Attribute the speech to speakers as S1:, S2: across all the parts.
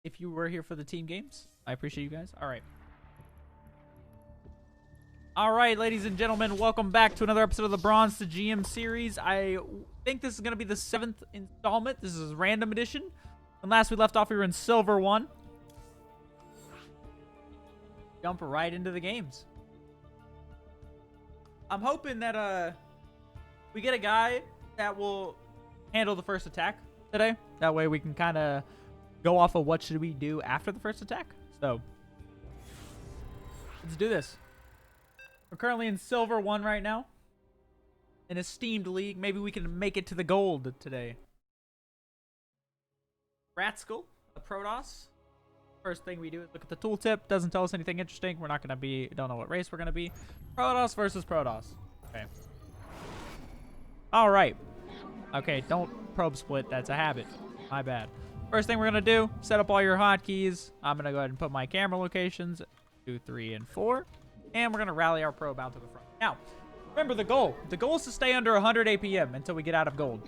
S1: if you were here for the team games. I appreciate you guys. All right. All right, ladies and gentlemen, welcome back to another episode of the Bronze to GM series. I think this is going to be the 7th installment. This is random edition. And last we left off, we were in Silver 1. Jump right into the games. I'm hoping that we get a guy that will handle the first attack today. That way we can kind of go off of what should we do after the first attack. So let's do this. We're currently in Silver 1 right now. An esteemed league. Maybe we can make it to the gold today. Ratskull, a Protoss. First thing we do is look at the tooltip. Doesn't tell us anything interesting. We're not going to be... Don't know what race we're going to be. Protoss versus Protoss. Okay. Alright. Okay, don't probe split. That's a habit. My bad. First thing we're going to do, set up all your hotkeys. I'm going to go ahead and put my camera locations. 2, 3, and 4. And we're going to rally our probe out to the front. Now, remember the goal. The goal is to stay under 100 APM until we get out of gold.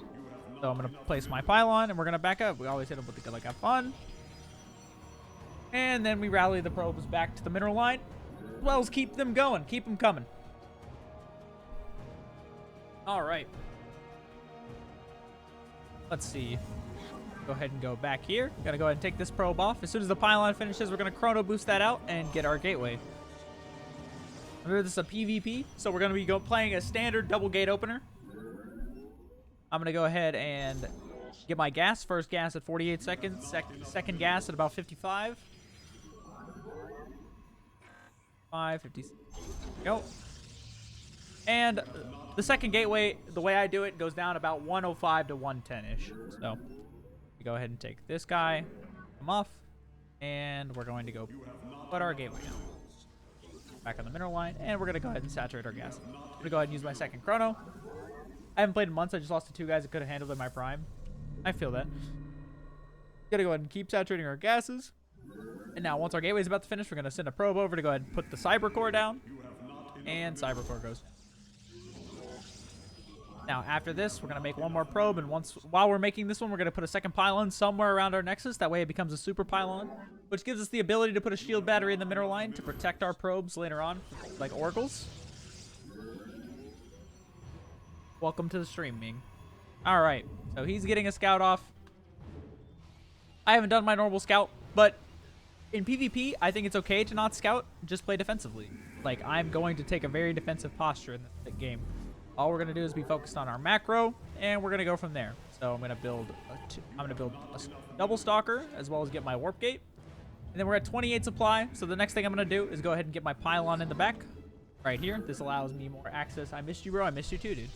S1: So I'm going to place my pylon, and we're going to back up. We always hit them with the good, like, have fun. And then we rally the probes back to the mineral line. As well as keep them going. Keep them coming. All right. Let's see. Go ahead and go back here. Got to go ahead and take this probe off. As soon as the pylon finishes, we're going to chrono boost that out and get our gateway. Remember, this is a PvP, so we're going to be playing a standard double gate opener. I'm going to go ahead and get my gas. First gas at 48 seconds. Second gas at about 55. 50. Go. And the second gateway, the way I do it, goes down about 105 to 110-ish. So we go ahead and take this guy, come off, and we're going to go put our gateway down. Back on the mineral line, and we're going to go ahead and saturate our gas. I'm going to go ahead and use my second chrono. I haven't played in months. I just lost to 2 guys that could have handled it in my prime. I feel that. Got to go ahead and keep saturating our gases. And now, once our gateway is about to finish, we're going to send a probe over to go ahead and put the cyber core down. And cyber core goes down. Now, after this, we're going to make one more probe, and while we're making this one, we're going to put a second pylon somewhere around our nexus. That way it becomes a super pylon, which gives us the ability to put a shield battery in the mineral line to protect our probes later on, like oracles. Welcome to the stream, Ming. All right, so he's getting a scout off. I haven't done my normal scout, but in PvP, I think it's okay to not scout. Just play defensively. Like, I'm going to take a very defensive posture in this game. All we're going to do is be focused on our macro, and we're going to go from there. So I'm going to build a double stalker, as well as get my warp gate. And then we're at 28 supply, so the next thing I'm going to do is go ahead and get my pylon in the back. Right here. This allows me more access. I missed you, bro. I missed you too, dude.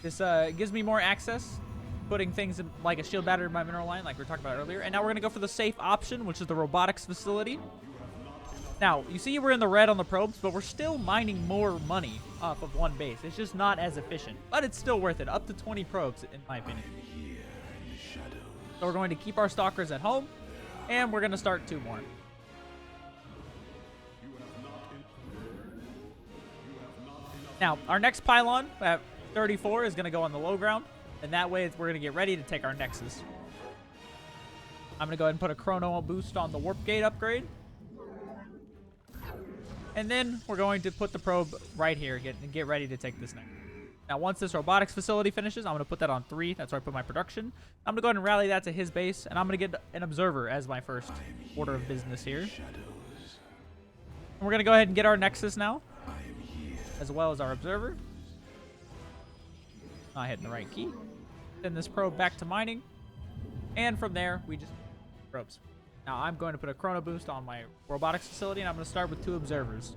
S1: This gives me more access, putting things in, like a shield battery in my mineral line, like we were talking about earlier. And now we're going to go for the safe option, which is the robotics facility. Now, you see we're in the red on the probes, but we're still mining more money off of one base. It's just not as efficient, but it's still worth it. Up to 20 probes, in my opinion. So we're going to keep our stalkers at home, and we're going to start 2 more. Now, our next pylon at 34 is going to go on the low ground, and that way we're going to get ready to take our nexus. I'm going to go ahead and put a chrono boost on the warp gate upgrade. And then we're going to put the probe right here and get ready to take this next. Now, once this robotics facility finishes, I'm going to put that on 3. That's where I put my production. I'm going to go ahead and rally that to his base, and I'm going to get an observer as my first order of business here. And we're going to go ahead and get our nexus now, as well as our observer. Not hitting the right key. Send this probe back to mining. And from there, we just probes. Now, I'm going to put a chrono boost on my robotics facility, and I'm going to start with 2 observers.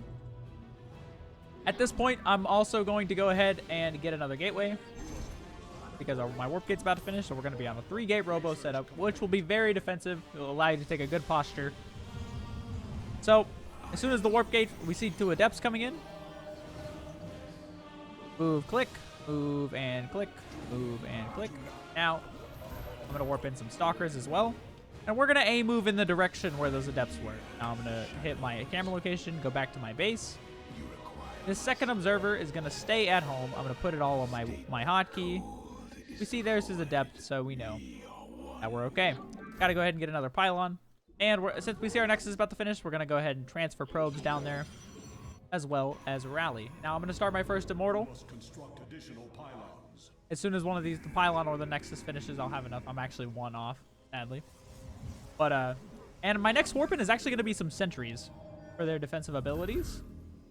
S1: At this point, I'm also going to go ahead and get another gateway, because my warp gate's about to finish, so we're going to be on a 3-gate robo setup, which will be very defensive. It will allow you to take a good posture. So, as soon as the warp gate, we see 2 adepts coming in. Move, click, move, and click, move, and click. Now, I'm going to warp in some stalkers as well. And we're going to move in the direction where those adepts were. Now I'm going to hit my camera location, go back to my base. This second observer is going to stay at home. I'm going to put it all on my hotkey. We see there's his adept, so we know that we're okay. Got to go ahead and get another pylon. And since we see our Nexus is about to finish, we're going to go ahead and transfer probes down there, as well as rally. Now I'm going to start my first Immortal. As soon as one of these, the pylon or the Nexus finishes, I'll have enough. I'm actually one off, sadly. But, and my next Warpin is actually going to be some sentries for their defensive abilities.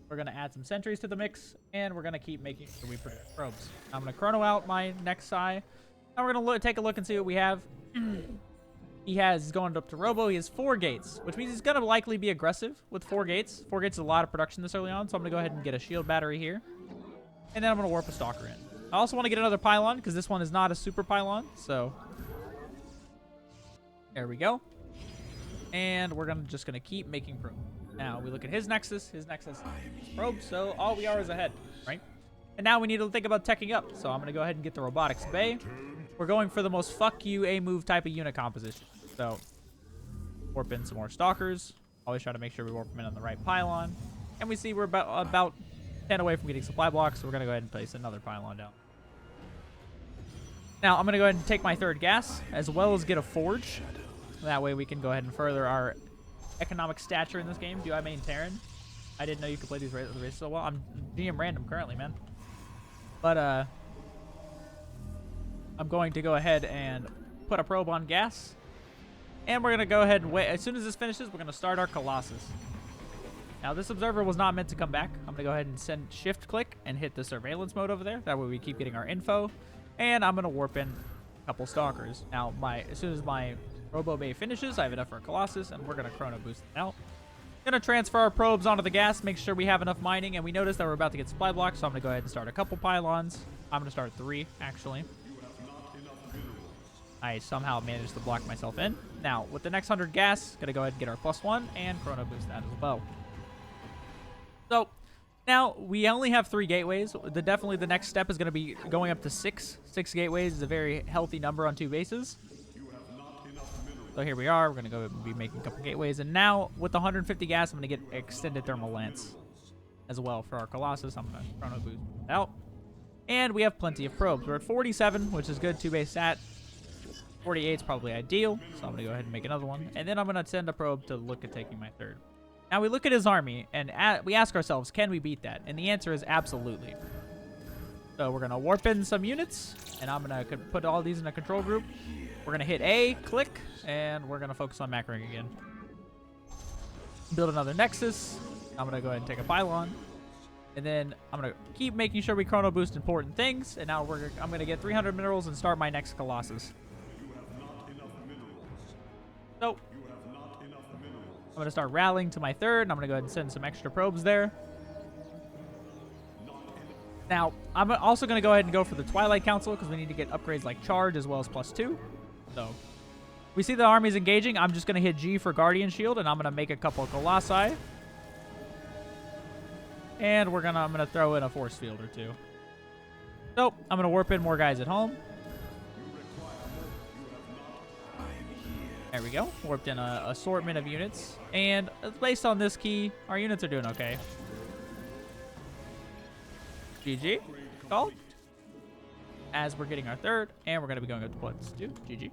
S1: We're going to add some sentries to the mix, and we're going to keep making sure we produce probes. I'm going to chrono out my next Psy. Now we're going to take a look and see what we have. He's going up to Robo. He has 4 gates, which means he's going to likely be aggressive with 4 gates. 4 gates is a lot of production this early on, so I'm going to go ahead and get a shield battery here. And then I'm going to warp a Stalker in. I also want to get another pylon, because this one is not a super pylon, so there we go. And we're just going to keep making probes. Now, we look at his Nexus. His Nexus is probe, so all we are is ahead, right? And now we need to think about teching up, so I'm going to go ahead and get the Robotics Bay. We're going for the most fuck you A-move type of unit composition. So, warp in some more Stalkers. Always try to make sure we warp them in on the right pylon. And we see we're about 10 away from getting supply blocks, so we're going to go ahead and place another pylon down. Now, I'm going to go ahead and take my 3rd gas, as well as get a Forge. That way we can go ahead and further our economic stature in this game. Do I main Terran? I didn't know you could play these races so well. I'm GM random currently, man. But, I'm going to go ahead and put a probe on gas. And we're going to go ahead and wait. As soon as this finishes, we're going to start our Colossus. Now, this observer was not meant to come back. I'm going to go ahead and send shift click and hit the surveillance mode over there. That way we keep getting our info. And I'm going to warp in a couple Stalkers. Now, as soon as my Robo Bay finishes, I have enough for a Colossus, and we're going to chrono boost it out. Going to transfer our probes onto the gas, make sure we have enough mining, and we notice that we're about to get supply blocks, so I'm going to go ahead and start a couple pylons. I'm going to start 3, actually. I somehow managed to block myself in. Now, with the next 100 gas, going to go ahead and get our +1 and chrono boost that as well. So, now, we only have 3 gateways. Definitely the next step is going to be going up to 6. 6 gateways is a very healthy number on 2 bases. So here we are. We're going to go be making a couple gateways. And now, with the 150 gas, I'm going to get extended thermal lance as well for our Colossus. I'm going to chrono boost it out. And we have plenty of probes. We're at 47, which is good. 2 base stat. 48 is probably ideal, so I'm going to go ahead and make another one. And then I'm going to send a probe to look at taking my 3rd. Now we look at his army, and we ask ourselves, can we beat that? And the answer is absolutely. So we're going to warp in some units, and I'm going to put all these in a control group. We're going to hit A, click, and we're going to focus on macroing again. Build another Nexus. I'm going to go ahead and take a pylon. And then I'm going to keep making sure we chrono boost important things. And now I'm going to get 300 minerals and start my next Colossus. So, I'm going to start rallying to my 3rd, and I'm going to go ahead and send some extra probes there. Now, I'm also going to go ahead and go for the Twilight Council, because we need to get upgrades like Charge as well as +2. So, we see the army's engaging. I'm just going to hit G for Guardian Shield, and I'm going to make a couple of Colossi. And I'm going to throw in a Force Field or 2. So, I'm going to warp in more guys at home. There we go. Warped in an assortment of units. And based on this key, our units are doing okay. GG. Called. As we're getting our 3rd. And we're going to be going up to +2. GG.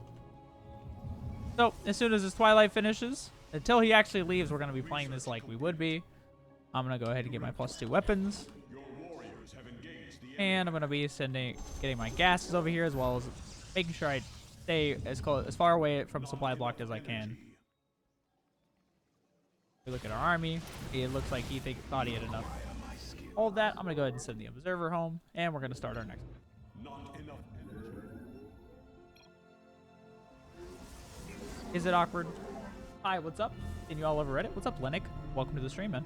S1: So, as soon as this Twilight finishes, until he actually leaves, we're going to be playing this like we would be. I'm going to go ahead and get my +2 weapons. And I'm going to be getting my gases over here, as well as making sure I stay as far away from supply block as I can. We look at our army. It looks like he thought he had enough. All of that, I'm going to go ahead and send the observer home, and we're going to start our next one. Is it awkward? Hi, what's up? Can you all over Reddit? What's up, Lennick? Welcome to the stream, man.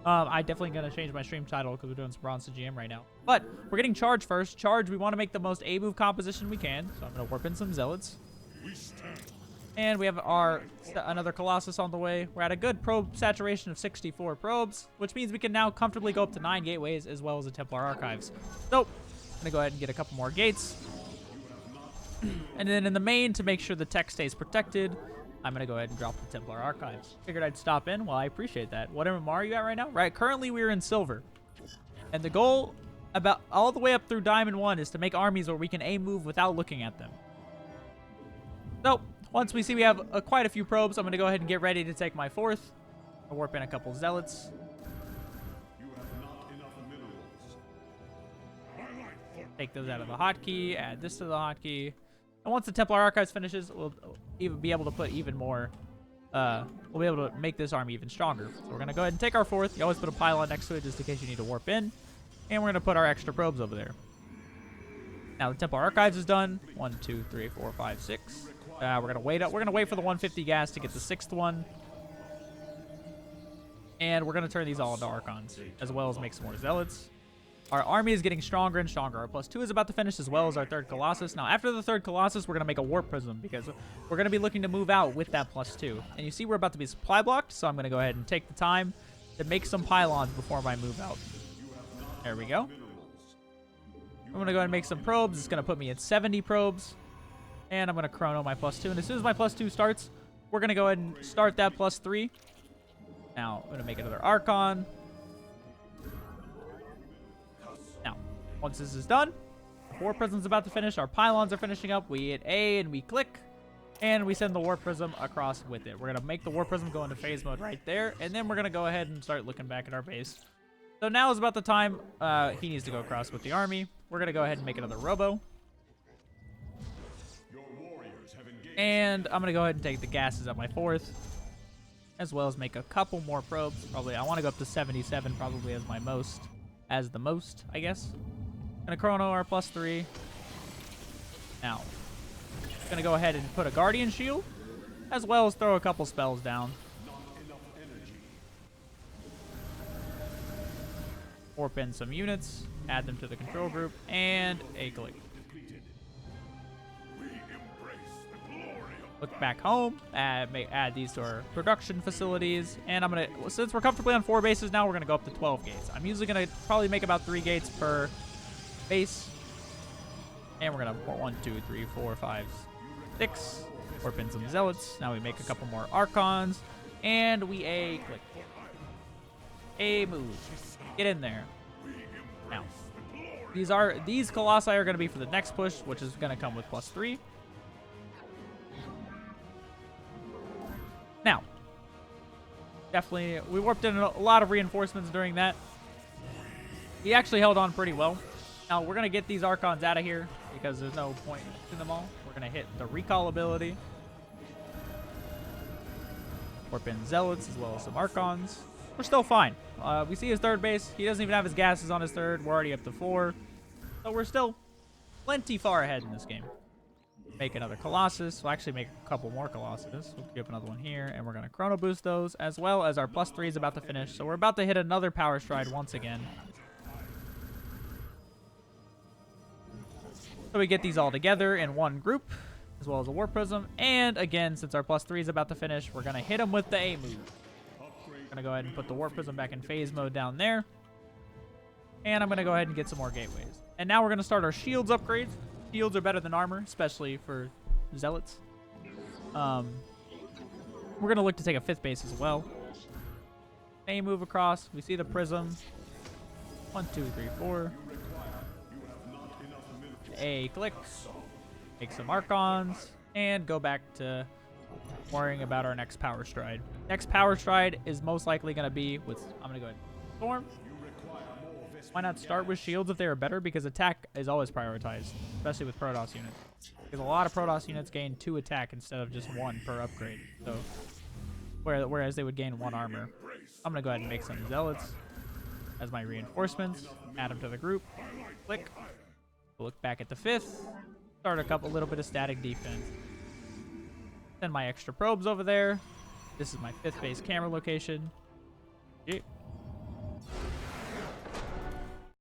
S1: I definitely going to change my stream title because we're doing some bronze to GM right now. But we're getting Charge first. Charge, we want to make the most A-move composition we can. So I'm going to warp in some Zealots. And we have another Colossus on the way. We're at a good probe saturation of 64 probes, which means we can now comfortably go up to 9 gateways as well as the Templar Archives. So I'm going to go ahead and get a couple more gates. And then in the main, to make sure the tech stays protected, I'm going to go ahead and drop the Templar Archives. Figured I'd stop in. Well, I appreciate that. What MMR are you at right now? Right, currently we're in Silver. And the goal about all the way up through Diamond 1 is to make armies where we can A-move without looking at them. So, Once we see we have quite a few probes, I'm going to go ahead and get ready to take my fourth. I'll warp in a couple zealots.
S2: You have not enough minerals.
S1: Take those out of the hotkey, add this to the hotkey. And once the Templar Archives finishes, we'll even be able to put even more. We'll be able to make this army even stronger. So we're going to go ahead and take our fourth. You always put a pylon next to it just in case you need to warp in. And we're going to put our extra probes over there. Now the Templar Archives is done. 1, 2, 3, 4, 5, 6. We're going to wait up. We're going to wait for the 150 gas to get the 6th one. And we're going to turn these all into Archons, as well as make some more Zealots. Our army is getting stronger and stronger. Our +2 is about to finish, as well as our 3rd Colossus. Now, after the 3rd Colossus, we're going to make a Warp Prism, because we're going to be looking to move out with that +2. And you see we're about to be supply blocked, so I'm going to go ahead and take the time to make some pylons before I move out. There we go. I'm going to go ahead and make some probes. It's going to put me at 70 probes. And I'm going to chrono my +2. And as soon as my +2 starts, we're going to go ahead and start that +3. Now, I'm going to make another Archon. Now, once this is done, the Warp Prism's about to finish. Our pylons are finishing up. We hit A and we click. And we send the Warp Prism across with it. We're going to make the Warp Prism go into phase mode right there. And then we're going to go ahead and start looking back at our base. So now is about the time he needs to go across with the army. We're going to go ahead and make another Robo. And I'm going to go ahead and take the gases at my 4th. As well as make a couple more probes. Probably, I want to go up to 77 probably as my most. As the most, I guess. Going to chrono our +3. Now, going to go ahead and put a Guardian Shield. As well as throw a couple spells down. Warp in some units. Add them to the control group. And a click. Look back home, add these to our production facilities, and I'm going to, since we're comfortably on 4 bases now, we're going to go up to 12 gates. I'm usually going to probably make about 3 gates per base, and we're going to 1, 2, 3, 4, 5, 6, warp in some Zealots. Now we make a couple more Archons, and we click. Move. Get in there. Now, these Colossi are going to be for the next push, which is going to come with +3. Now, definitely, we warped in a lot of reinforcements during that. He actually held on pretty well. Now, we're going to get these Archons out of here because there's no point in them all. We're going to hit the recall ability. Warp in Zealots as well as some Archons. We're still fine. We see his 3rd base. He doesn't even have his gases on his 3rd. We're already up to 4. So we're still plenty far ahead in this game. Make another Colossus. We'll actually make a couple more Colossus. We'll give another one here, and we're going to chrono boost those, as well as our +3 is about to finish. So we're about to hit another power stride once again. So we get these all together in one group, as well as a Warp Prism. And again, since our +3 is about to finish, we're going to hit him with the A move. I'm going to go ahead and put the Warp Prism back in phase mode down there. And I'm going to go ahead and get some more gateways. And now we're going to start our shields upgrades. Shields are better than armor, especially for Zealots. We're going to look to take a 5th base as well. A move across. We see the Prism. 1, 2, 3, 4. A click. Make some Archons. And go back to worrying about our next power stride. Next power stride is most likely going to be with... I'm going to go ahead and Storm. Why not start with shields if they are better? Because attack is always prioritized, especially with Protoss units. Because a lot of Protoss units gain 2 attack instead of just 1 per upgrade. So, whereas they would gain 1 armor. I'm going to go ahead and make some Zealots as my reinforcements. Add them to the group. Click. Look back at the 5th. Start a little bit of static defense. Send my extra probes over there. This is my 5th base camera location. Yeah.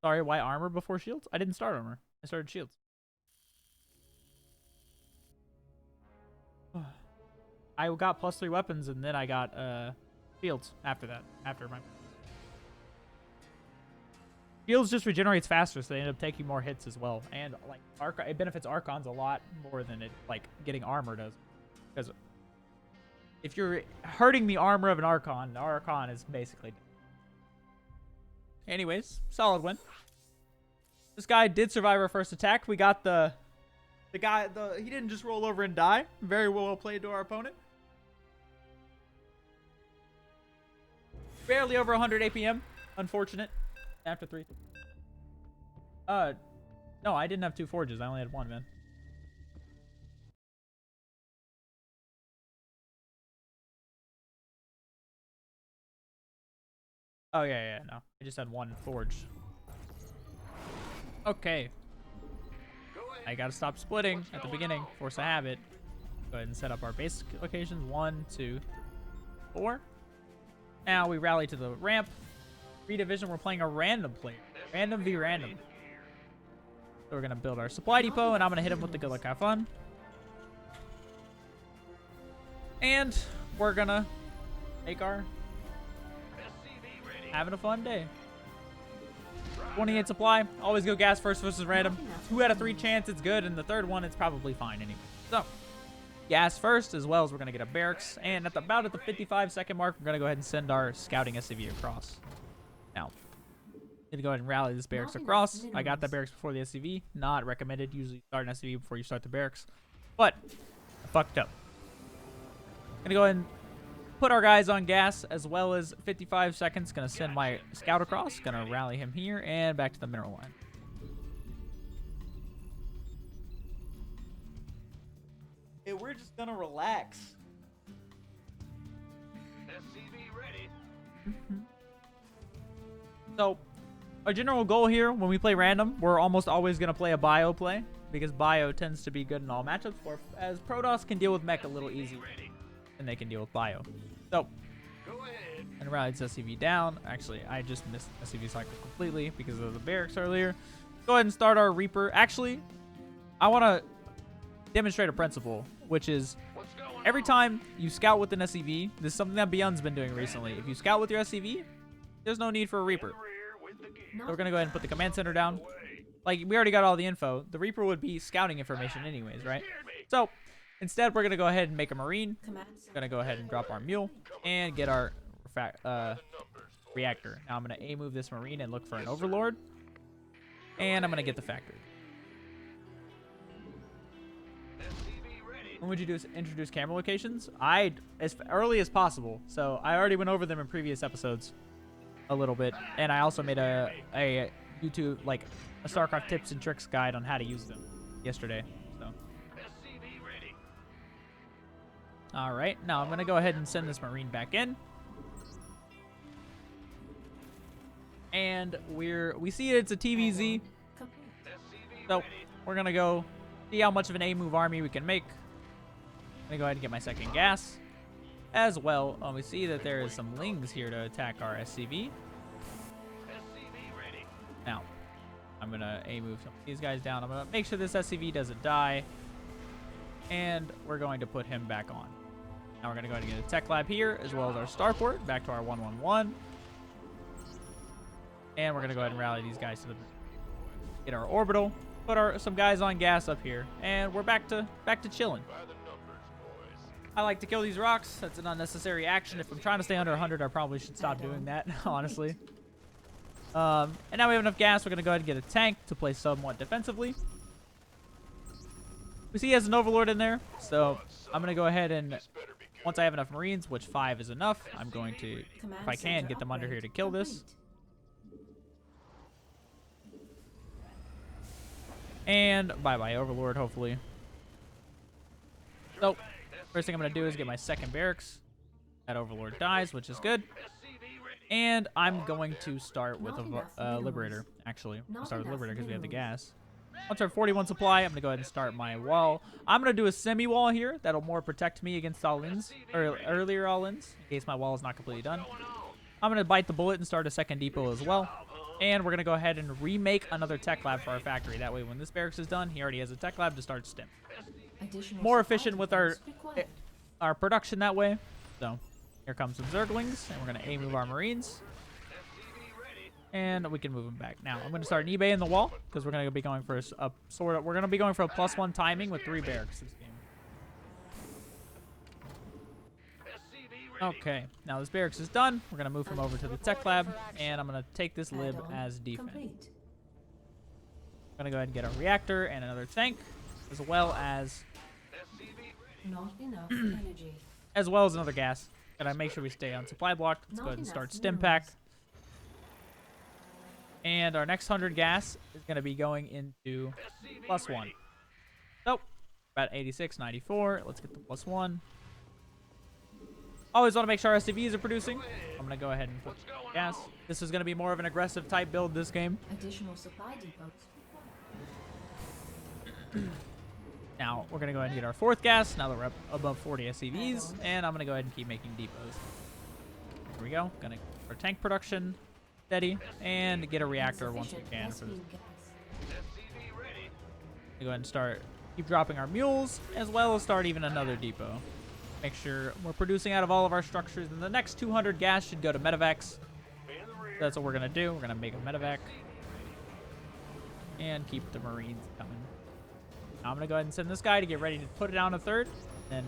S1: Sorry, why armor before shields? I didn't start armor. I started shields. I got +3 weapons, and then I got shields after that. After my shields just regenerates faster, so they end up taking more hits as well. And like it benefits Archons a lot more than it getting armor does. Because if you're hurting the armor of an Archon, the Archon is basically dead. Anyways, solid win. This guy did survive our first attack. We got the He didn't just roll over and die. Very well played to our opponent. Barely over 100 APM. Unfortunate. After 3. No, I didn't have 2 forges. I only had 1, man. Oh, yeah, no. I just had 1 forge. Okay. I gotta stop splitting at the beginning. Force a habit. Go ahead and set up our base locations. 1, 2, 4. Now we rally to the ramp. Redivision, we're playing a random play. Random v random. So we're gonna build our supply depot, and I'm gonna hit him with the good luck, have fun. And we're gonna make our having a fun day. 28 supply. Always go gas first versus random. 2 out of 3 chance it's good, and the third one it's probably fine anyway. So gas first, as well as we're gonna get a barracks, and about at the 55-second mark, we're gonna go ahead and send our scouting SCV across. Now, I'm gonna go ahead and rally this barracks across. I got that barracks before the SCV. Not recommended. Usually start an SCV before you start the barracks, but I fucked up. Gonna go ahead and put our guys on gas, as well as 55 seconds. Gonna send my scout across. Gonna rally him here and back to the mineral line. Hey, we're just gonna relax.
S3: SCV ready.
S1: So, our general goal here, when we play random, we're almost always gonna play a bio play, because bio tends to be good in all matchups, as Protoss can deal with mech a little easier than they can deal with bio. So, and rally this SCV down. Actually, I just missed SCV cycle completely because of the barracks earlier. Go ahead and start our Reaper. Actually, I want to demonstrate a principle, which is every time you scout with an SCV, this is something that Beyond's been doing recently. If you scout with your SCV, there's no need for a Reaper. So we're going to go ahead and put the command center down. Like, we already got all the info. The Reaper would be scouting information anyways, right? So, instead, we're going to go ahead and make a Marine. Going to go ahead and drop our Mule and get our reactor. Now, I'm going to A-move this Marine and look for an Overlord. And I'm going to get the factory. When would you introduce camera locations? As early as possible. So, I already went over them in previous episodes a little bit. And I also made a YouTube, like, a StarCraft tips and tricks guide on how to use them yesterday. So. All right, now I'm gonna go ahead and send this Marine back in, and we see it's a TVZ, so we're gonna go see how much of an A-move army we can make. I'm gonna go ahead and get my second gas, as well. We see that there is some Lings here to attack our SCV. Now, I'm gonna A-move some of these guys down. I'm gonna make sure this SCV doesn't die, and we're going to put him back on. Now we're going to go ahead and get a tech lab here, as well as our starport, back to our 111. And we're going to go ahead and rally these guys to get our orbital, put some guys on gas up here, and we're back to chilling. I like to kill these rocks. That's an unnecessary action. If I'm trying to stay under 100, I probably should stop doing that, honestly. And now we have enough gas. We're going to go ahead and get a tank to play somewhat defensively. We see he has an Overlord in there, so I'm going to go ahead and, once I have enough Marines, which 5 is enough, I'm going to, if I can, get them under here to kill this. And bye-bye, Overlord, hopefully. So, first thing I'm going to do is get my second barracks. That Overlord dies, which is good. And I'm going to start with a Liberator, actually. I'll start with Liberator because we have the gas. Once our 41 supply, I'm going to go ahead and start my wall. I'm going to do a semi-wall here. That'll more protect me against all-ins, or earlier all-ins, in case my wall is not completely done. I'm going to bite the bullet and start a second depot as well. And we're going to go ahead and remake another tech lab for our factory. That way, when this barracks is done, he already has a tech lab to start STEM. More efficient with our production that way. So, here comes some Zerglings, and we're going to A-move our Marines. And we can move them back. Now, I'm going to start an eBay in the wall, because we're going to be going for we're going to be going for a +1 timing with 3 barracks this game. Okay, now this barracks is done. We're going to move him over to the tech lab, and I'm going to take this lib as defense. I'm going to go ahead and get a reactor and another tank. as well as
S4: Not enough energy.
S1: another gas. Gotta make sure we stay on supply block. Let's go
S4: Not
S1: ahead and start
S4: enough
S1: stim pack.
S4: minerals.
S1: And our next 100 gas is going to be going into +1. So, about 86, 94. Let's get the +1. Always want to make sure our SCVs are producing. I'm going to go ahead and put gas. This is going to be more of an aggressive type build this game.
S4: Additional supply depots.
S1: Now, we're going to go ahead and get our 4th gas. Now that we're up above 40 SCVs. And I'm going to go ahead and keep making depots. Here we go. Going to get our tank production steady. And get a reactor once we can. For this. Go ahead and start. Keep dropping our mules. As well as start even another depot. Make sure we're producing out of all of our structures. And the next 200 gas should go to medevacs. That's what we're going to do. We're going to make a medevac. And keep the Marines coming. Now I'm going to go ahead and send this guy to get ready to put it down a 3rd. And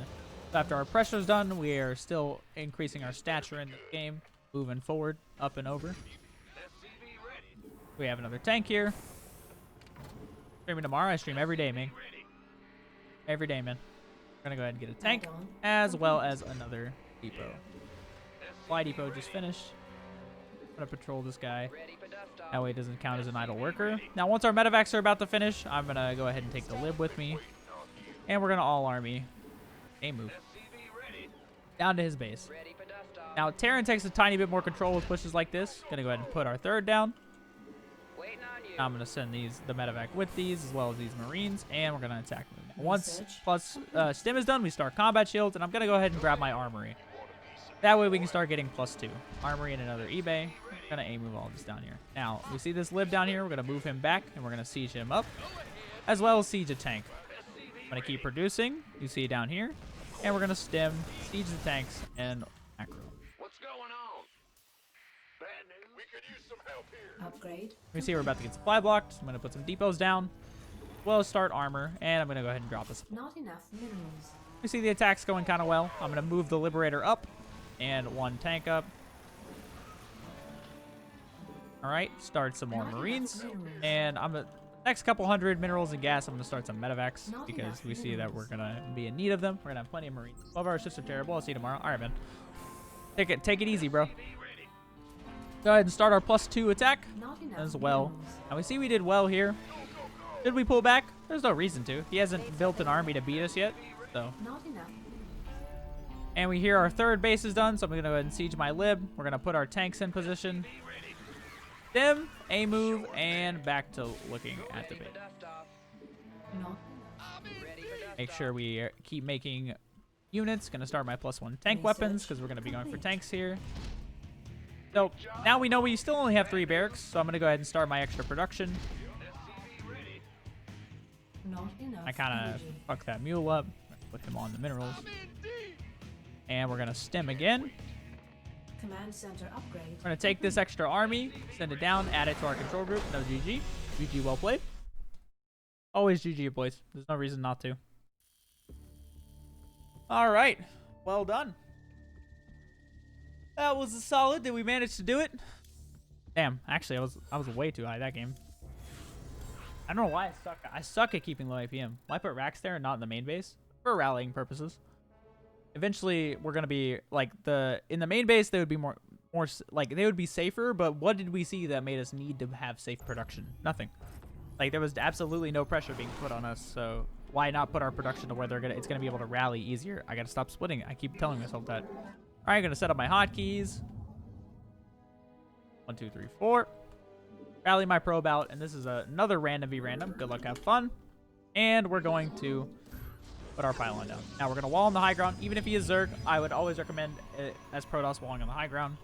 S1: after our pressure's done, we are still increasing our stature in the game. Moving forward, up and over. We have another tank here. Streaming tomorrow. I stream every day, man. Every day, man. We're going to go ahead and get a tank. As well as another depot. Fly depot just finished. I'm going to patrol this guy. That way it doesn't count as an idle worker. Now, once our medevacs are about to finish, I'm going to go ahead and take the lib with me. And we're going to all army. A move. Down to his base. Now, Terran takes a tiny bit more control with pushes like this. Going to go ahead and put our 3rd down. Now I'm going to send the medevac with these, as well as these Marines. And we're going to attack them. Once plus stim is done, we start combat shields. And I'm going to go ahead and grab my armory. That way we can start getting +2. Armory and another eBay. Gonna A-move all this down here. Now, we see this lib down here. We're gonna move him back, and we're gonna siege him up, as well as siege a tank. I'm gonna keep producing. You see it down here. And we're gonna stim, siege the tanks, and macro.
S3: What's going on? Bad news? We could use some help here.
S4: Upgrade.
S1: We see we're about to get supply blocked. So I'm gonna put some depots down, as well as start armor, and I'm gonna go ahead and drop this.
S4: Not enough minerals.
S1: We see the attacks going kind of well. I'm gonna move the Liberator up, and 1 tank up. All right, start some more Marines, and next couple 100 minerals and gas. I'm gonna start some medevacs because we see that we're gonna be in need of them. We're gonna have plenty of Marines. 12-hour shifts are terrible. I'll see you tomorrow. All right, man. Take it easy, bro. Go ahead and start our +2 attack as well. Now we see we did well here. Did we pull back? There's no reason to. He hasn't built an army to beat us yet, so.
S4: Not enough.
S1: And we hear our 3rd base is done, so I'm gonna go ahead and siege my lib. We're gonna put our tanks in position. Stim, A move, and back to looking at the base.
S4: Not
S1: Make sure we keep making units. Gonna start my +1 tank weapons because we're gonna be going for tanks here. So now we know we still only have 3 barracks, so I'm gonna go ahead and start my extra production.
S4: not enough.
S1: I kind of
S4: energy.
S1: fucked that mule up. Put him on the minerals. And we're gonna stim again.
S4: Command center upgrade.
S1: We're gonna take this extra army, send it down, add it to our control group. No GG. GG well played. Always GG, boys. There's no reason not to. All right. Well done. That was a solid. Did we manage to do it? Damn. Actually, I was way too high that game. I don't know why I suck. I suck at keeping low APM. Why put racks there and not in the main base? For rallying purposes. Eventually, we're gonna be like in the main base. They would be more like they would be safer. But what did we see that made us need to have safe production? Nothing. Like there was absolutely no pressure being put on us. So why not put our production to where it's gonna be able to rally easier? I gotta stop splitting. I keep telling myself that. All right, I'm gonna set up my hotkeys. 1, 2, 3, 4. Rally my probe out, and this is another random v random. Good luck, have fun. And we're going to put our pylon down. Now we're going to wall on the high ground. Even if he is Zerg, I would always recommend it as Protoss walling on the high ground.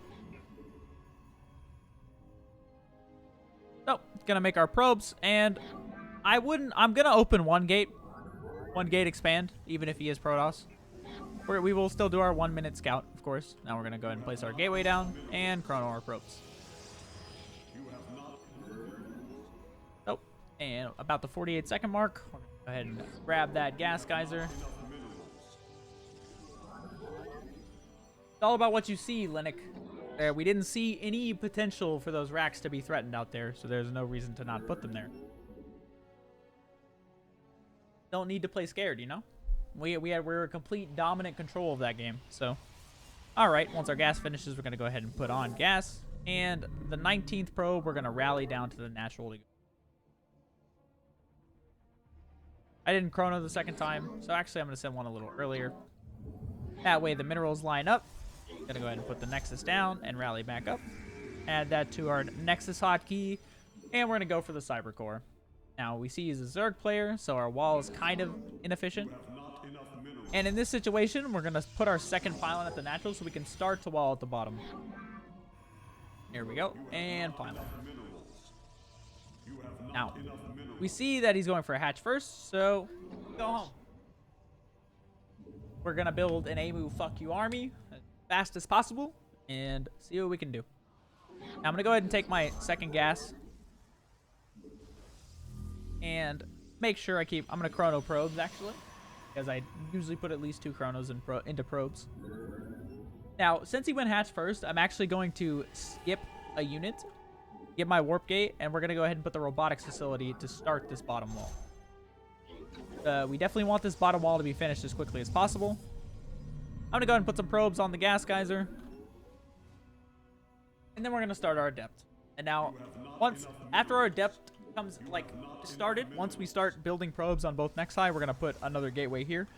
S1: So, going to make our probes, and I'm going to open one gate expand, even if he is Protoss. We will still do our 1 minute scout, of course. Now we're going to go ahead and place our gateway down and chrono our probes. Oh, and about the 48-second mark, we're going to go ahead and grab that gas geyser. It's all about what you see, Linux. We didn't see any potential for those racks to be threatened out there, so there's no reason to not put them there. don't need to play scared, you know? We're in complete dominant control of that game. So, all right, once our gas finishes, we're going to go ahead and put on gas. And the 19th probe, we're going to rally down to the natural. I didn't chrono the second time, so actually I'm going to send one a little earlier. That way the minerals line up. Going to go ahead and put the Nexus down and rally back up. Add that to our Nexus hotkey, and we're going to go for the Cyber Core. Now, we see he's a Zerg player, so our wall is kind of inefficient. And in this situation, we're going to put our second pylon at the natural so we can start to wall at the bottom. Here we go, and pylon. Now, we see that he's going for a hatch first, so go home. We're going to build an AMU fuck you army as fast as possible and see what we can do. Now, I'm going to go ahead and take my second gas and make sure I'm going to chrono probes, actually, because I usually put at least 2 chronos into probes. Now, since he went hatch first, I'm actually going to skip a unit, get my warp gate, and we're going to go ahead and put the robotics facility to start this bottom wall. We definitely want this bottom wall to be finished as quickly as possible. I'm going to go ahead and put some probes on the gas geyser. And then we're going to start our adept. And now, after our adept comes, started, once we start building probes on both Nexi, we're going to put another gateway here.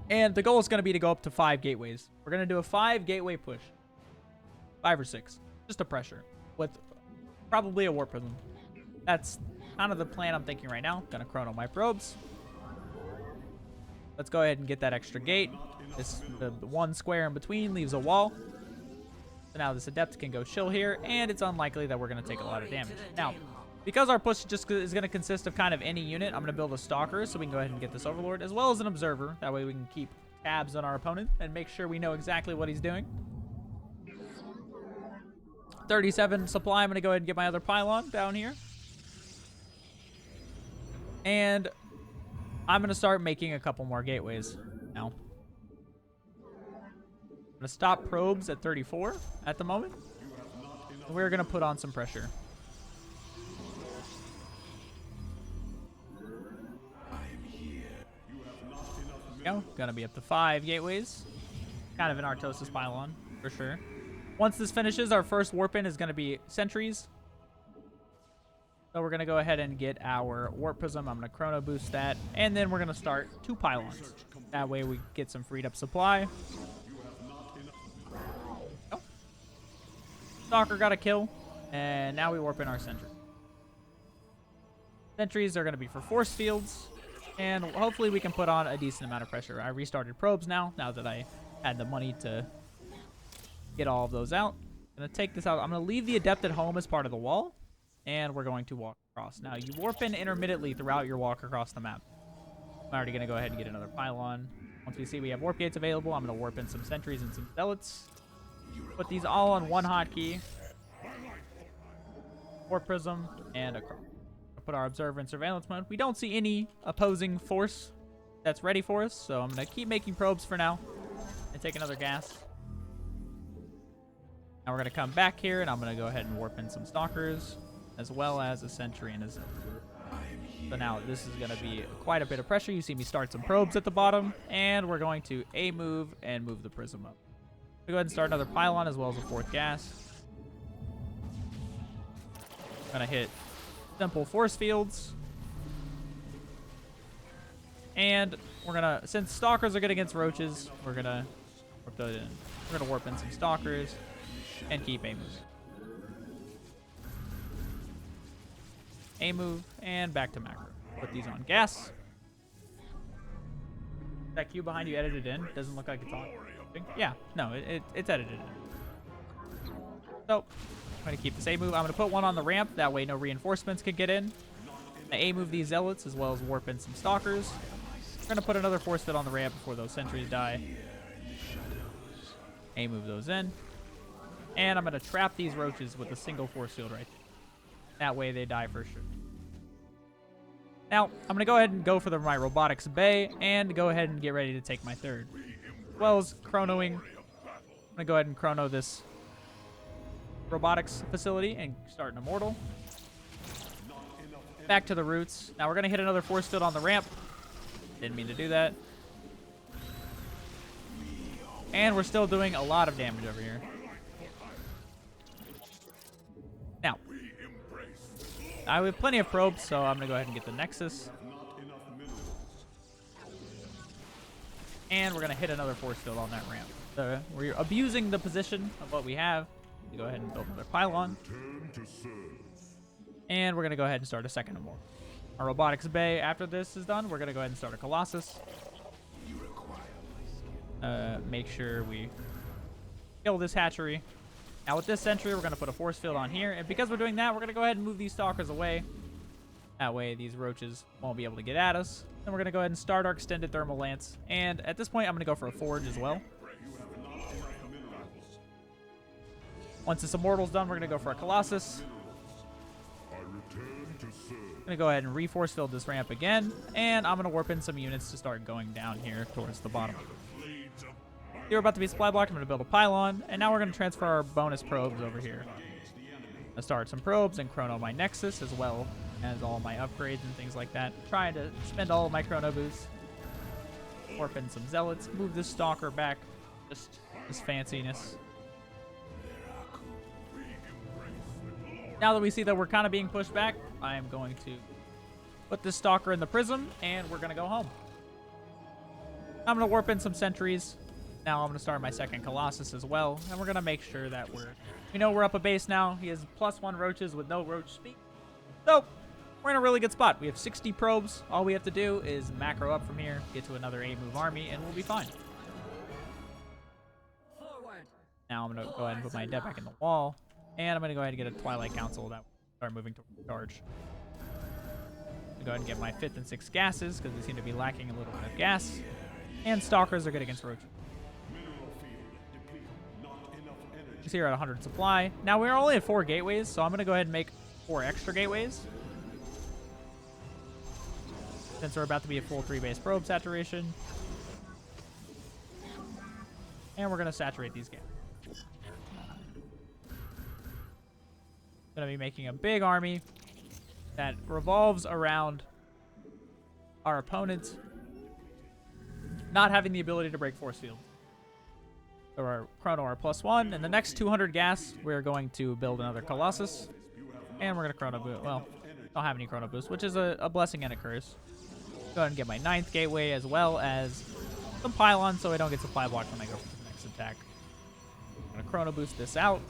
S1: And the goal is going to be to go up to 5 gateways. We're going to do a 5 gateway push. 5 or 6. Just a pressure. With probably a warp prism. That's kind of the plan I'm thinking right now. Going to chrono my probes. Let's go ahead and get that extra gate. The one square in between leaves a wall. So now this adept can go chill here, and it's unlikely that we're going to take a lot of damage. Now, because our push just is going to consist of kind of any unit, I'm going to build a stalker so we can go ahead and get this overlord, as well as an observer. That way we can keep tabs on our opponent and make sure we know exactly what he's doing. 37 supply. I'm going to go ahead and get my other pylon down here. And I'm going to start making a couple more gateways now. I'm going to stop probes at 34 at the moment. We're going to put on some pressure. Going to be up to 5 gateways. Kind of an Artosis pylon, for sure. Once this finishes, our first warp in is going to be sentries. So we're going to go ahead and get our warp prism. I'm going to chrono boost that. And then we're going to start 2 pylons. That way we get some freed up supply. Oh. Stalker got a kill. And now we warp in our sentry. Sentries are going to be for force fields. And hopefully we can put on a decent amount of pressure. I restarted probes now that I had the money to get all of those out. I'm going to take this out. I'm going to leave the adept at home as part of the wall. And we're going to walk across. Now, you warp in intermittently throughout your walk across the map. I'm already going to go ahead and get another pylon. Once we see we have warp gates available, I'm going to warp in some sentries and some zealots. Put these all on one hotkey. Warp prism and a cross. Put our observer in surveillance mode. We don't see any opposing force that's ready for us, so I'm going to keep making probes for now and take another gas. Now we're going to come back here, and I'm going to go ahead and warp in some stalkers, as well as a sentry and a zealot. So now this is going to be quite a bit of pressure. You see me start some probes at the bottom, and we're going to A-move and move the prism up. We'll go ahead and start another pylon as well as a 4th gas. I'm going to hit simple force fields. And we're going to, since stalkers are good against roaches, we're going to warp in some stalkers and keep A-moving. A-move, and back to macro. Put these on gas. That cube behind you edited in. Doesn't look like it's on. Yeah, no, it's edited in. So, I'm going to keep this A-move. I'm going to put one on the ramp. That way no reinforcements can get in. I A-move these zealots as well as warp in some stalkers. We're going to put another force fit on the ramp before those sentries die. A-move those in. And I'm going to trap these roaches with a single force field right there. That way they die for sure. Now, I'm going to go ahead and go for my robotics bay and go ahead and get ready to take my third. As well as chronoing. I'm going to go ahead and chrono this robotics facility and start an immortal. Back to the roots. Now we're going to hit another force field on the ramp. Didn't mean to do that. And we're still doing a lot of damage over here. Now, we have plenty of probes, so I'm going to go ahead and get the Nexus. And we're going to hit another force field on that ramp. So we're abusing the position of what we have. Go ahead and build another pylon. And we're going to go ahead and start a second more. Our robotics bay, after this is done, we're going to go ahead and start a Colossus. Make sure we kill this hatchery. Now with this sentry, we're going to put a force field on here. And because we're doing that, we're going to go ahead and move these stalkers away. That way these roaches won't be able to get at us. Then we're going to go ahead and start our extended thermal lance. And at this point, I'm going to go for a forge as well. Once this immortal's done, we're going to go for a Colossus. I'm going to go ahead and reforce field this ramp again. And I'm going to warp in some units to start going down here towards the bottom. Here we're about to be supply blocked. I'm going to build a pylon. And now we're going to transfer our bonus probes over here. I'll start some probes and chrono my Nexus as well as all my upgrades and things like that. Trying to spend all of my chrono boosts. Warp in some zealots. Move this stalker back. Just this fanciness. Now that we see that we're kind of being pushed back, I am going to put this stalker in the prism, and we're going to go home. I'm going to warp in some sentries. Now I'm going to start my second Colossus as well, and we're going to make sure that we know we're up a base now. He has +1 roaches with no roach speed. So we're in a really good spot. We have 60 probes. All we have to do is macro up from here, get to another 8-move army, and we'll be fine. Now I'm going to go ahead and put my debt back in the wall. And I'm going to go ahead and get a Twilight Council that will start moving to charge. Go ahead and get my 5th and 6th gases because they seem to be lacking a little bit of gas. And Stalkers are good against roaches. He's here at 100 supply. Now we're only at 4 gateways, so I'm going to go ahead and make 4 extra gateways. Since we're about to be a full 3-base probe saturation. And we're going to saturate these gateways. Going to be making a big army that revolves around our opponents not having the ability to break force field. So our chrono are +1, and the next 200 gas we're going to build another Colossus, and we're going to chrono boost. Well, don't have any chrono boost, which is a blessing and a curse. Go ahead and get my 9th gateway as well as some pylons so I don't get supply blocked when I go for the next attack. I'm going to chrono boost this out.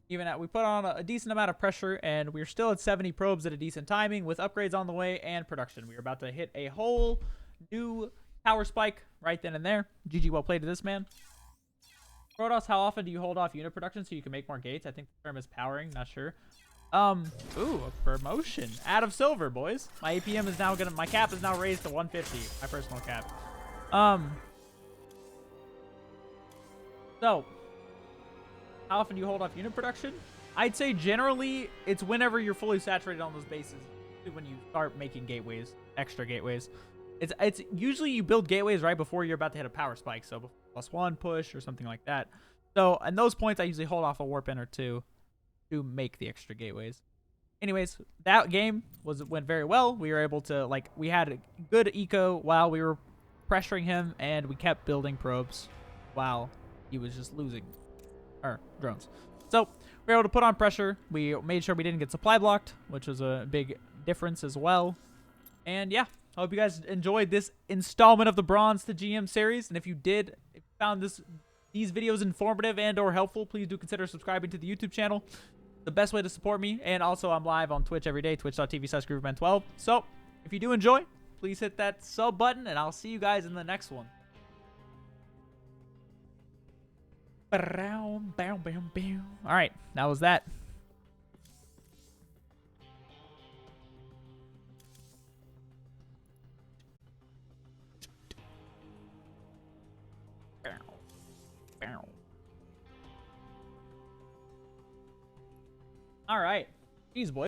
S1: We put on a decent amount of pressure, and we're still at 70 probes at a decent timing with upgrades on the way and production. We're about to hit a whole new power spike right then and there. GG, well played to this man. Protoss, how often do you hold off unit production so you can make more gates? I think the term is powering, not sure. Ooh, a promotion. Out of silver, boys. My APM is now my cap is now raised to 150, my personal cap. So, how often do you hold off unit production? I'd say generally it's whenever you're fully saturated on those bases. When you start making gateways, extra gateways. It's usually you build gateways right before you're about to hit a power spike. So +1 push or something like that. So at those points I usually hold off a warp in or two to make the extra gateways. Anyways, that game went very well. We were able to, we had a good eco while we were pressuring him, and we kept building probes while he was just losing. Or drones. So we were able to put on pressure. We made sure we didn't get supply blocked, which was a big difference as well. And yeah, I hope you guys enjoyed this installment of the Bronze to GM series. And if you did, if you found these videos informative and or helpful, please do consider subscribing to the YouTube channel. The best way to support me. And also I'm live on Twitch every day, twitch.tv/GrooveMan12. So if you do enjoy, please hit that sub button, and I'll see you guys in the next one. All right, that was that. All right, jeez, boy.